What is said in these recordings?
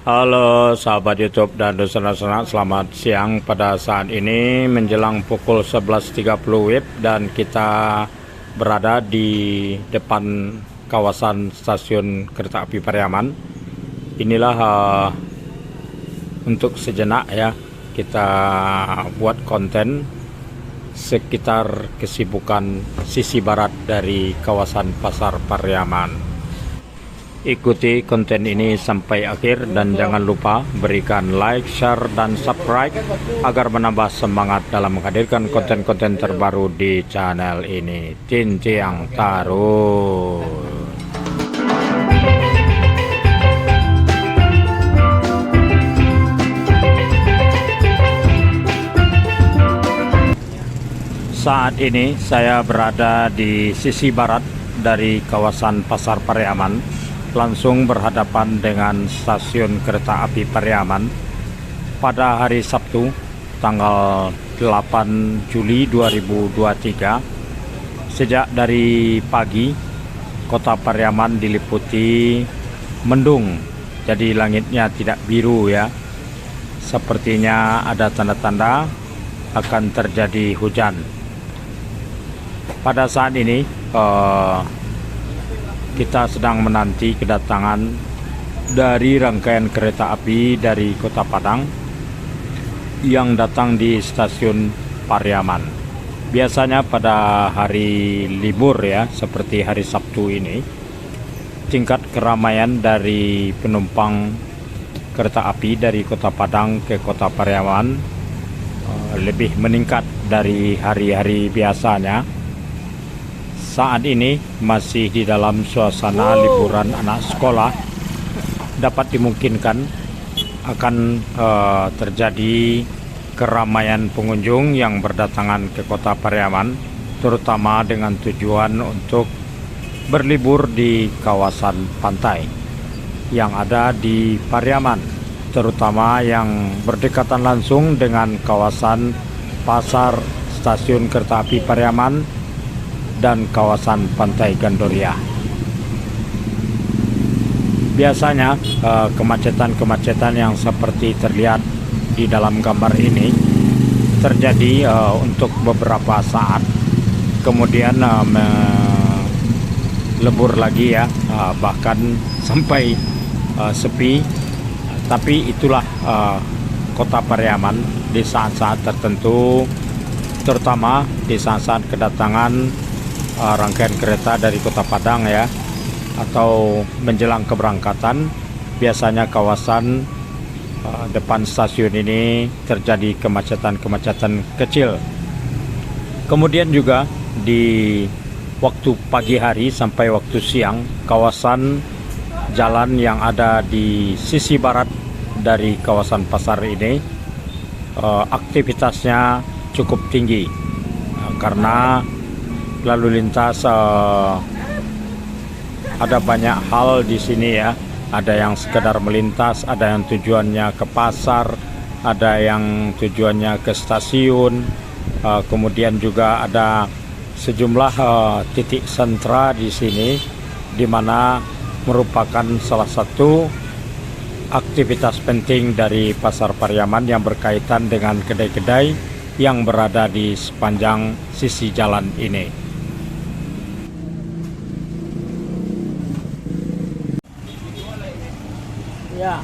Halo sahabat YouTube dan dosen-dosen, selamat siang. Pada saat ini menjelang pukul 11.30 WIB dan kita berada di depan kawasan stasiun kereta api Pariaman. Inilah untuk sejenak ya kita buat konten sekitar kesibukan sisi barat dari kawasan Pasar Pariaman. Ikuti konten ini sampai akhir dan jangan lupa berikan like, share, dan subscribe agar menambah semangat dalam menghadirkan konten-konten terbaru di channel ini. Cincang Tarus. Saat ini saya berada di sisi barat dari kawasan Pasar Pariaman, langsung berhadapan dengan stasiun kereta api Pariaman. Pada hari Sabtu tanggal 8 Juli 2023, sejak dari pagi kota Pariaman diliputi mendung, jadi langitnya tidak biru ya. Sepertinya ada tanda-tanda akan terjadi hujan. Pada saat ini kita sedang menanti kedatangan dari rangkaian kereta api dari Kota Padang yang datang di stasiun Pariaman. Biasanya pada hari libur ya, seperti hari Sabtu ini, tingkat keramaian dari penumpang kereta api dari Kota Padang ke Kota Pariaman lebih meningkat dari hari-hari biasanya. Saat ini masih di dalam suasana liburan anak sekolah. Dapat dimungkinkan akan terjadi keramaian pengunjung yang berdatangan ke Kota Pariaman, terutama dengan tujuan untuk berlibur di kawasan pantai yang ada di Pariaman, terutama yang berdekatan langsung dengan kawasan pasar stasiun kereta api Pariaman dan kawasan Pantai Gandoria. Biasanya kemacetan-kemacetan yang seperti terlihat di dalam gambar ini terjadi untuk beberapa saat, kemudian melebur lagi ya, bahkan sampai sepi. Tapi itulah Kota Pariaman di saat-saat tertentu, terutama di saat-saat kedatangan rangkaian kereta dari Kota Padang ya, atau menjelang keberangkatan. Biasanya kawasan depan stasiun ini terjadi kemacetan-kemacetan kecil. Kemudian juga di waktu pagi hari sampai waktu siang, kawasan jalan yang ada di sisi barat dari kawasan pasar ini aktivitasnya cukup tinggi karena lalu lintas ada banyak hal di sini ya. Ada yang sekedar melintas, ada yang tujuannya ke pasar, ada yang tujuannya ke stasiun. Kemudian juga ada sejumlah titik sentra di sini, di mana merupakan salah satu aktivitas penting dari Pasar Pariaman yang berkaitan dengan kedai-kedai yang berada di sepanjang sisi jalan ini. Ya.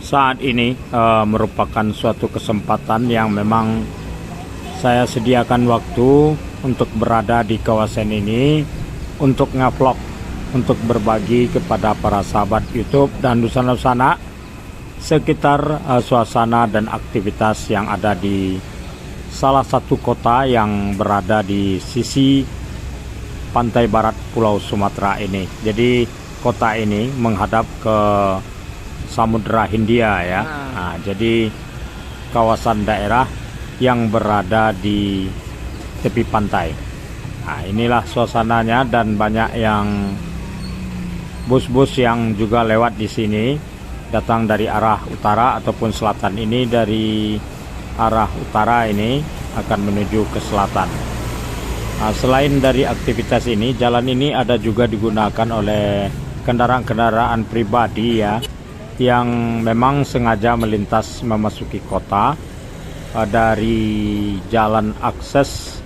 saat ini merupakan suatu kesempatan yang memang saya sediakan waktu untuk berada di kawasan ini untuk ngevlog, untuk berbagi kepada para sahabat YouTube dan Nusana sekitar suasana dan aktivitas yang ada di salah satu kota yang berada di sisi pantai barat Pulau Sumatera ini. Jadi kota ini menghadap ke Samudra Hindia ya. Nah, jadi kawasan daerah yang berada di tepi pantai. Nah, inilah suasananya dan banyak yang bus-bus yang juga lewat di sini datang dari arah utara ataupun selatan. Ini dari arah utara ini akan menuju ke selatan. Nah, selain dari aktivitas ini, jalan ini ada juga digunakan oleh kendaraan-kendaraan pribadi ya, yang memang sengaja melintas memasuki kota dari jalan akses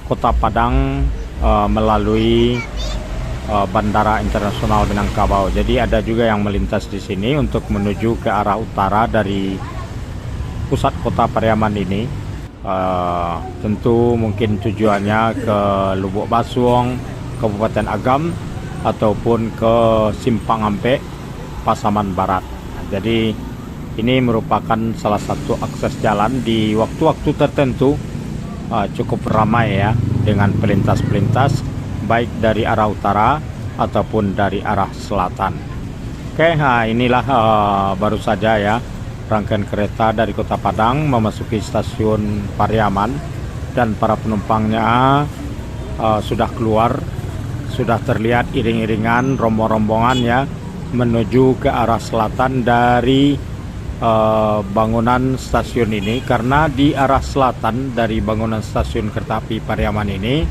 Kota Padang melalui Bandara Internasional Minangkabau. Jadi ada juga yang melintas di sini untuk menuju ke arah utara dari pusat kota Pariaman ini. Tentu mungkin tujuannya ke Lubuk Basuong, Kabupaten Agam, ataupun ke Simpang Ampe, Pasaman Barat. Nah, jadi ini merupakan salah satu akses jalan di waktu-waktu tertentu cukup ramai ya, dengan pelintas-pelintas baik dari arah utara ataupun dari arah selatan. Oke, nah inilah baru saja ya rangkaian kereta dari Kota Padang memasuki stasiun Pariaman, dan para penumpangnya sudah keluar, sudah terlihat iring-iringan rombongan ya menuju ke arah selatan dari bangunan stasiun ini, karena di arah selatan dari bangunan stasiun kereta api Pariaman ini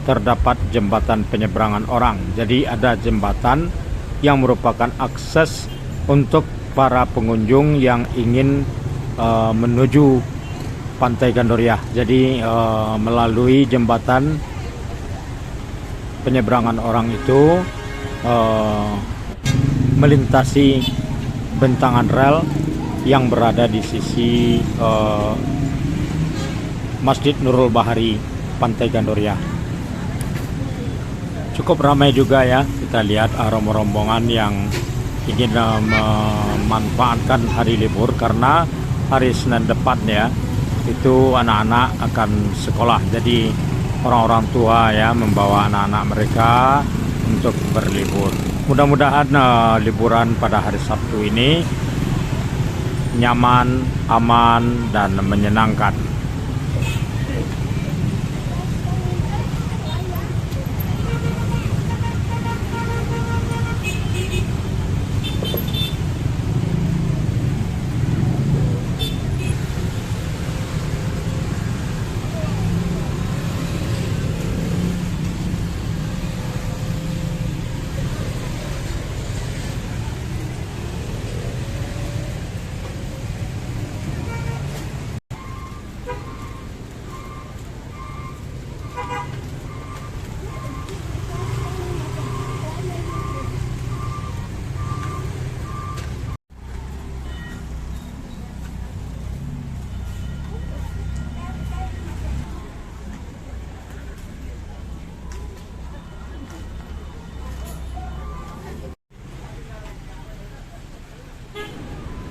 terdapat jembatan penyeberangan orang. Jadi ada jembatan yang merupakan akses untuk para pengunjung yang ingin menuju Pantai Gandoria. Jadi melalui jembatan penyeberangan orang itu melintasi bentangan rel yang berada di sisi Masjid Nurul Bahari Pantai Gandoria. Cukup ramai juga ya, kita lihat rombongan yang ingin memanfaatkan hari libur, karena hari Senin depan ya itu anak-anak akan sekolah. Jadi orang-orang tua ya membawa anak-anak mereka untuk berlibur. Mudah-mudahan liburan pada hari Sabtu ini nyaman, aman, dan menyenangkan.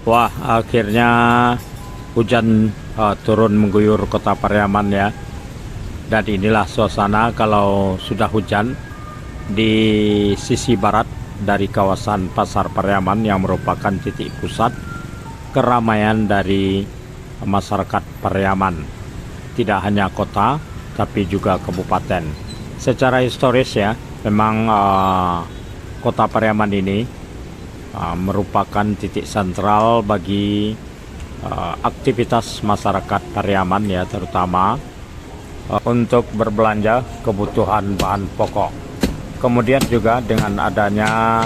Wah, akhirnya hujan turun mengguyur kota Pariaman ya. Dan inilah suasana kalau sudah hujan di sisi barat dari kawasan Pasar Pariaman, yang merupakan titik pusat keramaian dari masyarakat Pariaman. Tidak hanya kota, tapi juga kabupaten. Secara historis ya, memang kota Pariaman ini merupakan titik sentral bagi aktivitas masyarakat Pariaman ya, terutama untuk berbelanja kebutuhan bahan pokok. Kemudian juga dengan adanya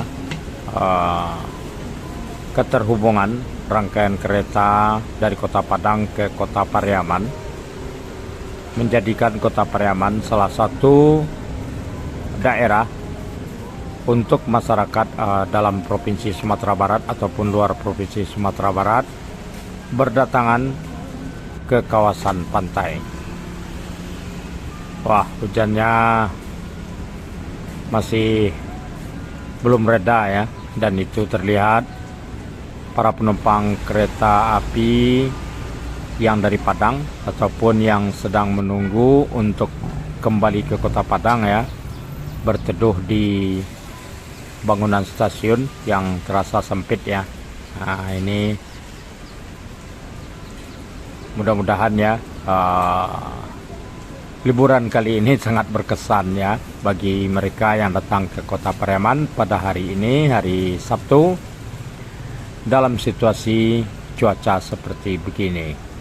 keterhubungan rangkaian kereta dari Kota Padang ke Kota Pariaman, menjadikan Kota Pariaman salah satu daerah untuk masyarakat dalam Provinsi Sumatera Barat ataupun luar Provinsi Sumatera Barat berdatangan ke kawasan pantai. Wah, hujannya masih belum reda ya, dan itu terlihat para penumpang kereta api yang dari Padang ataupun yang sedang menunggu untuk kembali ke kota Padang ya, berteduh di bangunan stasiun yang terasa sempit ya. Nah, ini mudah-mudahan ya liburan kali ini sangat berkesan ya bagi mereka yang datang ke kota Pariaman pada hari ini, hari Sabtu, dalam situasi cuaca seperti begini.